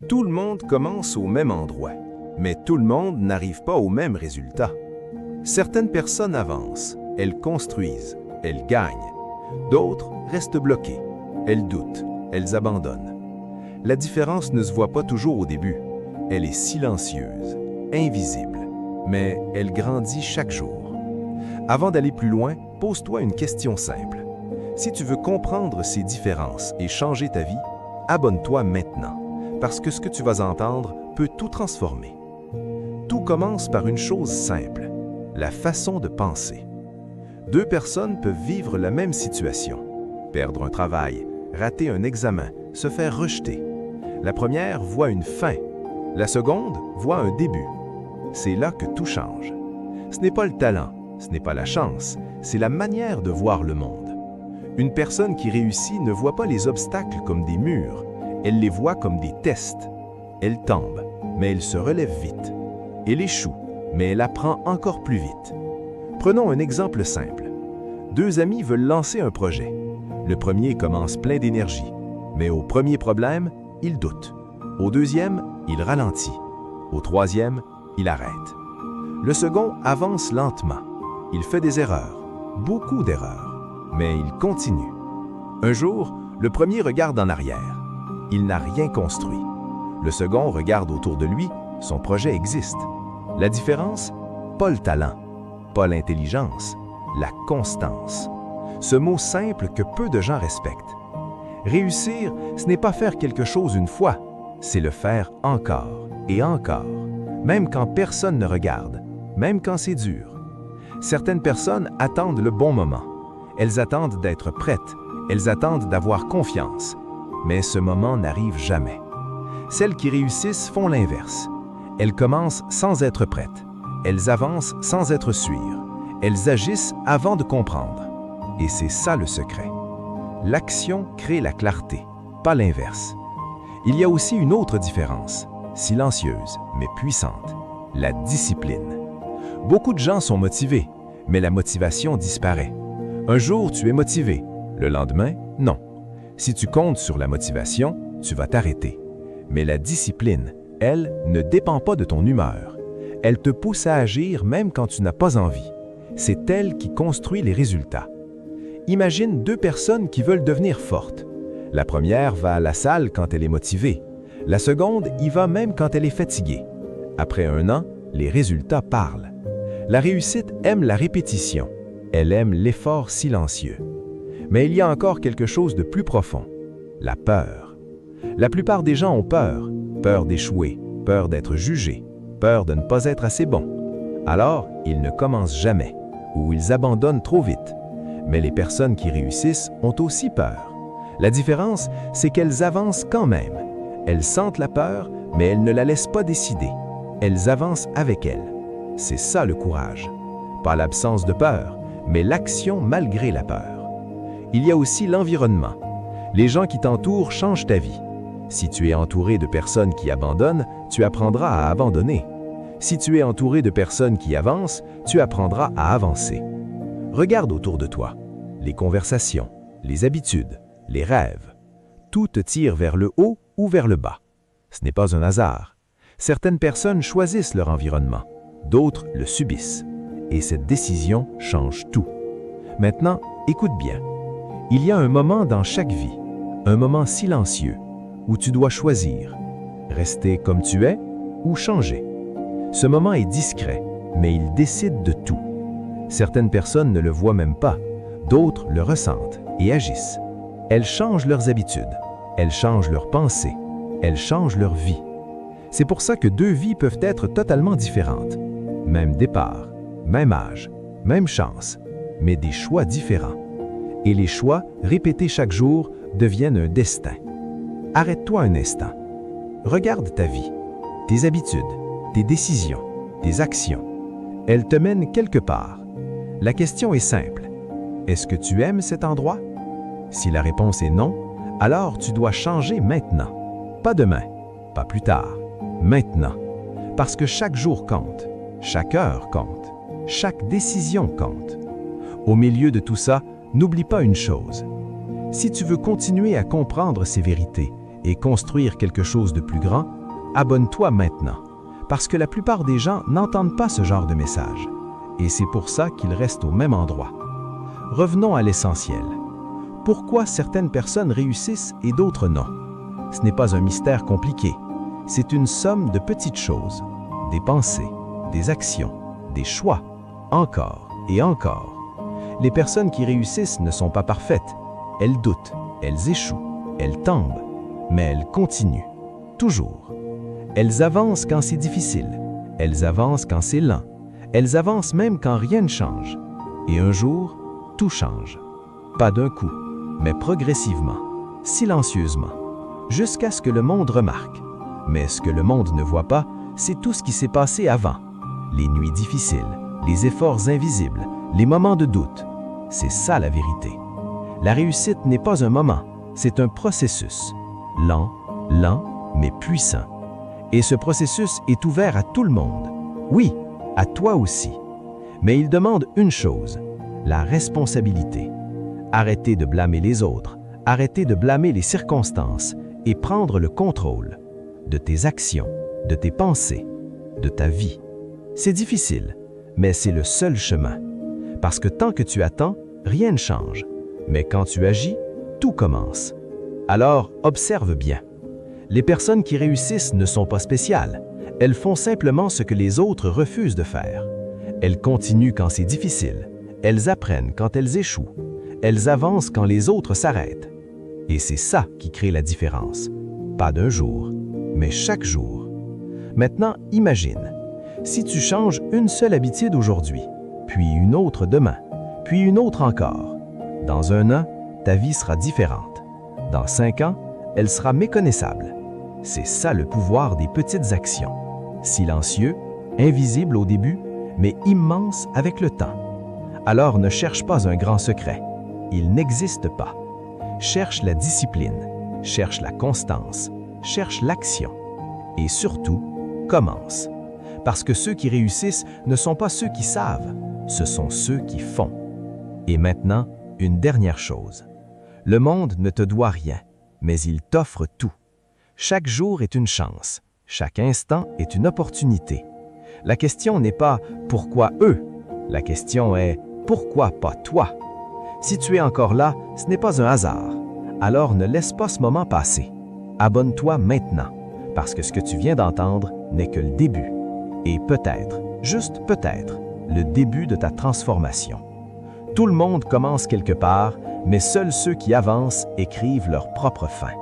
Tout le monde commence au même endroit, mais tout le monde n'arrive pas au même résultat. Certaines personnes avancent, elles construisent, elles gagnent. D'autres restent bloquées, elles doutent, elles abandonnent. La différence ne se voit pas toujours au début. Elle est silencieuse, invisible, mais elle grandit chaque jour. Avant d'aller plus loin, pose-toi une question simple. Si tu veux comprendre ces différences et changer ta vie, abonne-toi maintenant, parce que ce que tu vas entendre peut tout transformer. Tout commence par une chose simple, la façon de penser. Deux personnes peuvent vivre la même situation, perdre un travail, rater un examen, se faire rejeter. La première voit une fin, la seconde voit un début. C'est là que tout change. Ce n'est pas le talent, ce n'est pas la chance, c'est la manière de voir le monde. Une personne qui réussit ne voit pas les obstacles comme des murs, elle les voit comme des tests. Elle tombe, mais elle se relève vite. Elle échoue, mais elle apprend encore plus vite. Prenons un exemple simple. Deux amis veulent lancer un projet. Le premier commence plein d'énergie, mais au premier problème, il doute. Au deuxième, il ralentit. Au troisième, il arrête. Le second avance lentement. Il fait des erreurs, beaucoup d'erreurs, mais il continue. Un jour, le premier regarde en arrière. Il n'a rien construit. Le second regarde autour de lui, son projet existe. La différence? Pas le talent, pas l'intelligence, la constance. Ce mot simple que peu de gens respectent. Réussir, ce n'est pas faire quelque chose une fois, c'est le faire encore et encore, même quand personne ne regarde, même quand c'est dur. Certaines personnes attendent le bon moment. Elles attendent d'être prêtes, elles attendent d'avoir confiance. Mais ce moment n'arrive jamais. Celles qui réussissent font l'inverse. Elles commencent sans être prêtes. Elles avancent sans être sûres. Elles agissent avant de comprendre. Et c'est ça le secret. L'action crée la clarté, pas l'inverse. Il y a aussi une autre différence, silencieuse mais puissante, la discipline. Beaucoup de gens sont motivés, mais la motivation disparaît. Un jour, tu es motivé, le lendemain, non. Si tu comptes sur la motivation, tu vas t'arrêter. Mais la discipline, elle, ne dépend pas de ton humeur. Elle te pousse à agir même quand tu n'as pas envie. C'est elle qui construit les résultats. Imagine deux personnes qui veulent devenir fortes. La première va à la salle quand elle est motivée. La seconde y va même quand elle est fatiguée. Après un an, les résultats parlent. La réussite aime la répétition. Elle aime l'effort silencieux. Mais il y a encore quelque chose de plus profond, la peur. La plupart des gens ont peur, peur d'échouer, peur d'être jugés, peur de ne pas être assez bons. Alors, ils ne commencent jamais, ou ils abandonnent trop vite. Mais les personnes qui réussissent ont aussi peur. La différence, c'est qu'elles avancent quand même. Elles sentent la peur, mais elles ne la laissent pas décider. Elles avancent avec elle. C'est ça le courage. Pas l'absence de peur, mais l'action malgré la peur. Il y a aussi l'environnement. Les gens qui t'entourent changent ta vie. Si tu es entouré de personnes qui abandonnent, tu apprendras à abandonner. Si tu es entouré de personnes qui avancent, tu apprendras à avancer. Regarde autour de toi. Les conversations, les habitudes, les rêves. Tout te tire vers le haut ou vers le bas. Ce n'est pas un hasard. Certaines personnes choisissent leur environnement, d'autres le subissent. Et cette décision change tout. Maintenant, écoute bien. Il y a un moment dans chaque vie, un moment silencieux, où tu dois choisir, rester comme tu es ou changer. Ce moment est discret, mais il décide de tout. Certaines personnes ne le voient même pas, d'autres le ressentent et agissent. Elles changent leurs habitudes, elles changent leurs pensées, elles changent leur vie. C'est pour ça que deux vies peuvent être totalement différentes. Même départ, même âge, même chance, mais des choix différents. Et les choix, répétés chaque jour, deviennent un destin. Arrête-toi un instant. Regarde ta vie, tes habitudes, tes décisions, tes actions. Elles te mènent quelque part. La question est simple. Est-ce que tu aimes cet endroit? Si la réponse est non, alors tu dois changer maintenant. Pas demain, pas plus tard, maintenant. Parce que chaque jour compte, chaque heure compte, chaque décision compte. Au milieu de tout ça, n'oublie pas une chose. Si tu veux continuer à comprendre ces vérités et construire quelque chose de plus grand, abonne-toi maintenant. Parce que la plupart des gens n'entendent pas ce genre de message. Et c'est pour ça qu'ils restent au même endroit. Revenons à l'essentiel. Pourquoi certaines personnes réussissent et d'autres non? Ce n'est pas un mystère compliqué. C'est une somme de petites choses. Des pensées, des actions, des choix, encore et encore. Les personnes qui réussissent ne sont pas parfaites. Elles doutent, elles échouent, elles tombent, mais elles continuent, toujours. Elles avancent quand c'est difficile, elles avancent quand c'est lent, elles avancent même quand rien ne change. Et un jour, tout change. Pas d'un coup, mais progressivement, silencieusement, jusqu'à ce que le monde remarque. Mais ce que le monde ne voit pas, c'est tout ce qui s'est passé avant. Les nuits difficiles, les efforts invisibles, les moments de doute. C'est ça la vérité. La réussite n'est pas un moment, c'est un processus. Lent, mais puissant. Et ce processus est ouvert à tout le monde. Oui, à toi aussi. Mais il demande une chose, la responsabilité. Arrêter de blâmer les autres, arrêter de blâmer les circonstances et prendre le contrôle de tes actions, de tes pensées, de ta vie. C'est difficile, mais c'est le seul chemin. Parce que tant que tu attends, rien ne change. Mais quand tu agis, tout commence. Alors, observe bien. Les personnes qui réussissent ne sont pas spéciales. Elles font simplement ce que les autres refusent de faire. Elles continuent quand c'est difficile. Elles apprennent quand elles échouent. Elles avancent quand les autres s'arrêtent. Et c'est ça qui crée la différence. Pas d'un jour, mais chaque jour. Maintenant, imagine, si tu changes une seule habitude aujourd'hui, puis une autre demain, puis une autre encore. Dans 1 an, ta vie sera différente. Dans 5 ans, elle sera méconnaissable. C'est ça le pouvoir des petites actions. Silencieux, invisible au début, mais immense avec le temps. Alors ne cherche pas un grand secret. Il n'existe pas. Cherche la discipline, cherche la constance, cherche l'action. Et surtout, commence. Parce que ceux qui réussissent ne sont pas ceux qui savent, ce sont ceux qui font. Et maintenant, une dernière chose. Le monde ne te doit rien, mais il t'offre tout. Chaque jour est une chance, chaque instant est une opportunité. La question n'est pas « pourquoi eux ?», la question est « pourquoi pas toi ?» Si tu es encore là, ce n'est pas un hasard. Alors ne laisse pas ce moment passer. Abonne-toi maintenant, parce que ce que tu viens d'entendre n'est que le début. Et peut-être, juste peut-être, le début de ta transformation. Tout le monde commence quelque part, mais seuls ceux qui avancent écrivent leur propre fin.